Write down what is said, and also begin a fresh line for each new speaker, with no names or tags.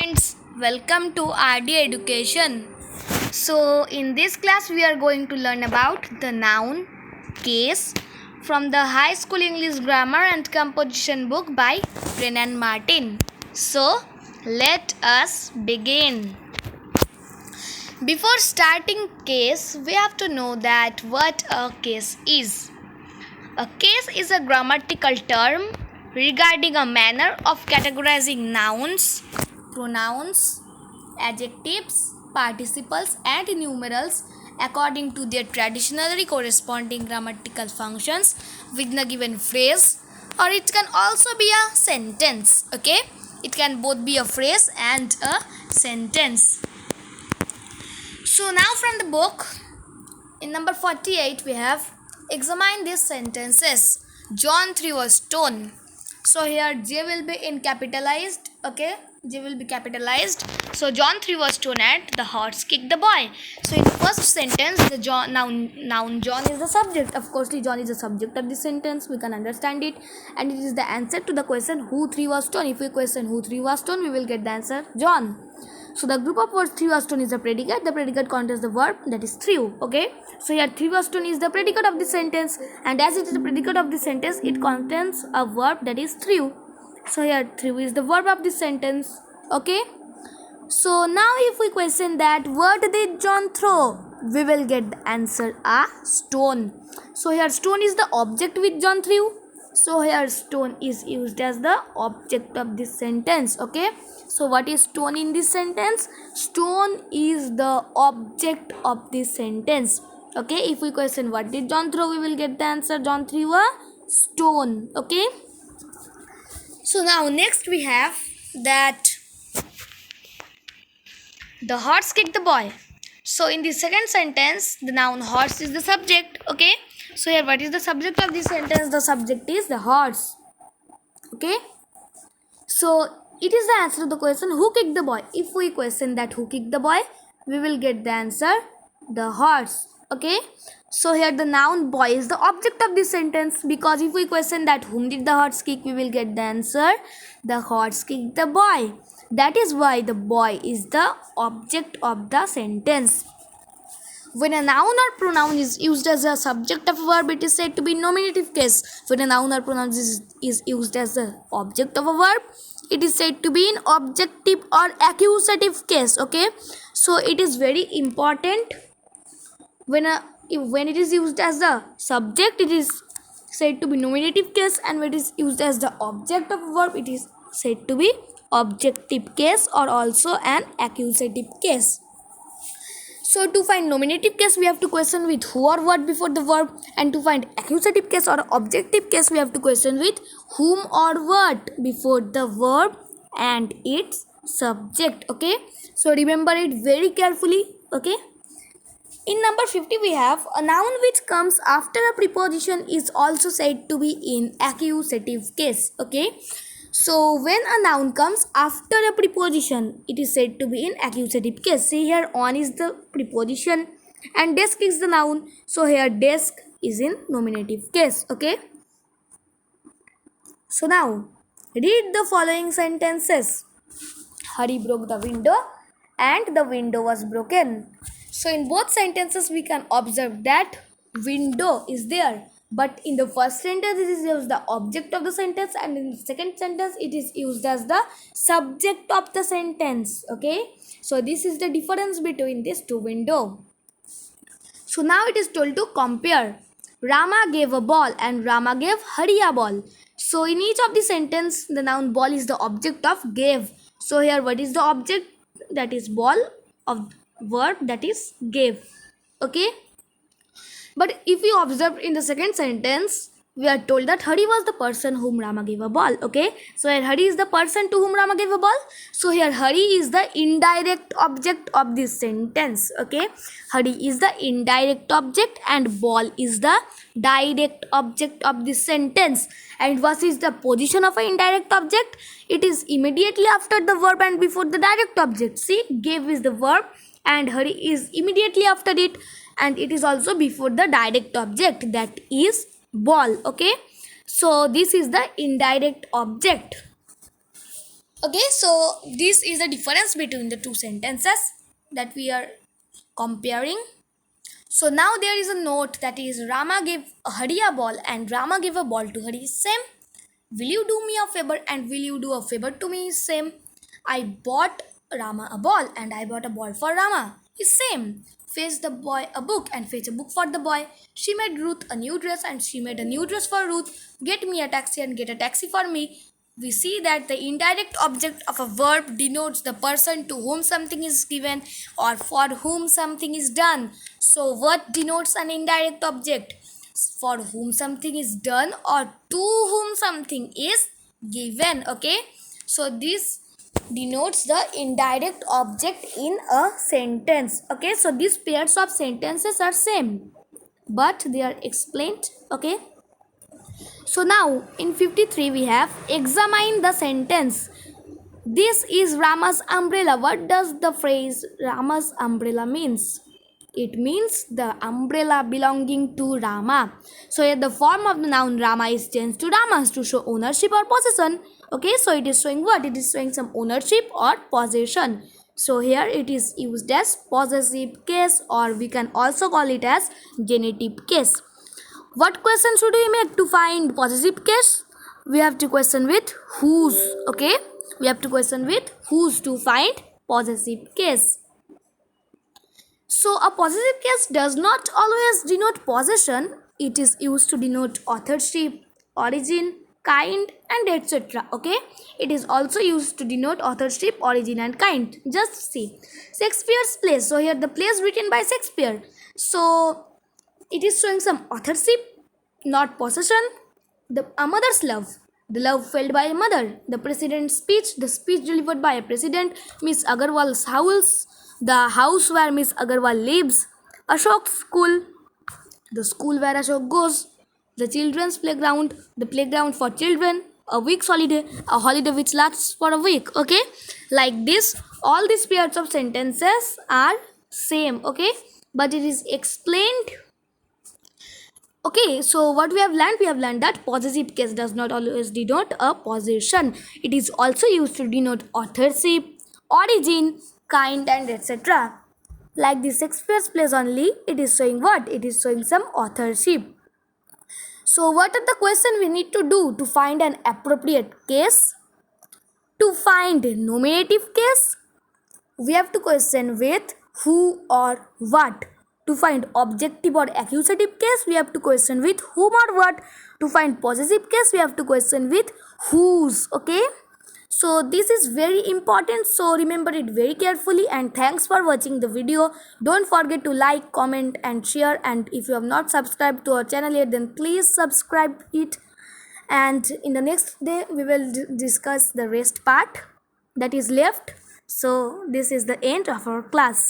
friends, welcome to RD Education. So, in this class, we are going to learn about the noun case from the High School English Grammar and Composition book by Brennan Martin. So, let us begin. Before starting case, we have to know that what a case is. A case is a grammatical term regarding a manner of categorizing nouns, pronouns, adjectives, participles, and numerals according to their traditionally corresponding grammatical functions within a given phrase, or it can also be a sentence. Okay, it can both be a phrase and a sentence. So now from the book, in number 48, we have examine these sentences. John threw a stone. So here J will be in capitalized. Okay, J will be capitalized. So John threw a stone at the horse kicked the boy. So in the first sentence, the noun John is the subject. Of course, John is the subject of the sentence. We can understand it, and it is the answer to the question who threw a stone. If we question who threw a stone, we will get the answer John. So the group of words threw a stone is the predicate. The predicate contains the verb that is threw. Okay. So here threw a stone is the predicate of the sentence, and as it is the predicate of the sentence, it contains a verb that is threw. So here threw is the verb of the sentence. Okay. So now if we question that what did John throw, we will get the answer a stone. So here stone is the object which John threw. So here stone is used as the object of this sentence. Okay. So what is stone in this sentence? Stone is the object of this sentence. Okay. If we question what did John throw, we will get the answer John threw a stone. Okay. So now next we have that the horse kicked the boy. So in the second sentence, the noun horse is the subject. Okay. So here what is the subject of this sentence? The subject is the horse. Okay. So it is the answer to the question who kicked the boy. If we question that who kicked the boy, we will get the answer the horse. Okay. So here the noun boy is the object of this sentence, because if we question that whom did the horse kick, we will get the answer the horse kicked the boy. That is why the boy is the object of the sentence. When a noun or pronoun is used as a subject of a verb, it is said to be nominative case. When a noun or pronoun is used as the object of a verb, it is said to be in objective or accusative case. Okay, so it is very important when it is used as the subject, it is said to be nominative case, and when it is used as the object of a verb, it is said to be objective case or also an accusative case. So to find nominative case, we have to question with who or what before the verb, and to find accusative case or objective case, we have to question with whom or what before the verb and its subject. Okay, so remember it very carefully. Okay, in number 50 we have a noun which comes after a preposition is also said to be in accusative case. Okay, so when a noun comes after a preposition, it is said to be in accusative case. See here, on is the preposition and desk is the noun. So here desk is in nominative case. Okay. So now read the following sentences. Hari broke the window and the window was broken. So in both sentences we can observe that window is there. But in the first sentence, it is used the object of the sentence, and in the second sentence, it is used as the subject of the sentence. Okay, so this is the difference between these two windows. So now it is told to compare. Rama gave a ball and Rama gave Hari a ball. So in each of the sentence, the noun ball is the object of gave. So here, what is the object? That is ball of verb that is gave. Okay. But if you observe in the second sentence, we are told that Hari was the person whom Rama gave a ball. Okay, so here Hari is the person to whom Rama gave a ball. So here Hari is the indirect object of this sentence. Okay, Hari is the indirect object and ball is the direct object of this sentence. And what is the position of an indirect object? It is immediately after the verb and before the direct object. See, gave is the verb and Hari is immediately after it, and it is also before the direct object, that is ball. Okay, so this is the indirect object. Okay, so this is the difference between the two sentences that we are comparing. So now there is a note that is Rama gave Hari a ball and Rama gave a ball to Hari. Same. Will you do me a favor and will you do a favor to me? Same. I bought Rama a ball and I bought a ball for Rama. Is same. Fetch the boy a book and fetch a book for the boy. She made Ruth a new dress and she made a new dress for Ruth. Get me a taxi and get a taxi for me. We see that the indirect object of a verb denotes the person to whom something is given or for whom something is done. So, what denotes an indirect object? For whom something is done or to whom something is given. Okay, so this denotes the indirect object in a sentence. Okay, so these pairs of sentences are same but they are explained. Okay, so now in 53 we have examine the sentence. This is Rama's umbrella. What does the phrase Rama's umbrella means? It means the umbrella belonging to Rama. So here the form of the noun Rama is changed to Ramas to show ownership or possession. Okay, so it is showing what? It is showing some ownership or possession. So here it is used as possessive case, or we can also call it as genitive case. What question should we make to find possessive case? We have to question with whose. Okay, we have to question with whose to find possessive case. So a possessive case does not always denote possession. It is used to denote authorship, origin, kind and etc. Okay, it is also used to denote authorship, origin and kind. Just see Shakespeare's plays. So here the plays written by Shakespeare. So it is showing some authorship, not possession. A mother's love, the love felt by a mother. The president's speech, the speech delivered by a president. Miss Agarwal's house, the house where Miss Agarwal lives. Ashok's school, the school where Ashok goes. The children's playground, the playground for children. A week's holiday, a holiday which lasts for a week. Okay, like this, all these pairs of sentences are same. Okay, but it is explained. Okay, so what we have learned? We have learned that possessive case does not always denote a possession. It is also used to denote authorship, origin, kind and etc. Like the Shakespeare's plays only, it is showing what? It is showing some authorship. So what are the question we need to do to find an appropriate case? To find nominative case, we have to question with who or what. To find objective or accusative case, we have to question with whom or what. To find possessive case, we have to question with whose. Okay, so this is very important, so remember it very carefully, and thanks for watching the video. Don't forget to like, comment and share, and if you have not subscribed to our channel yet, then please subscribe it. And in the next day we will discuss the rest part that is left. So this is the end of our class.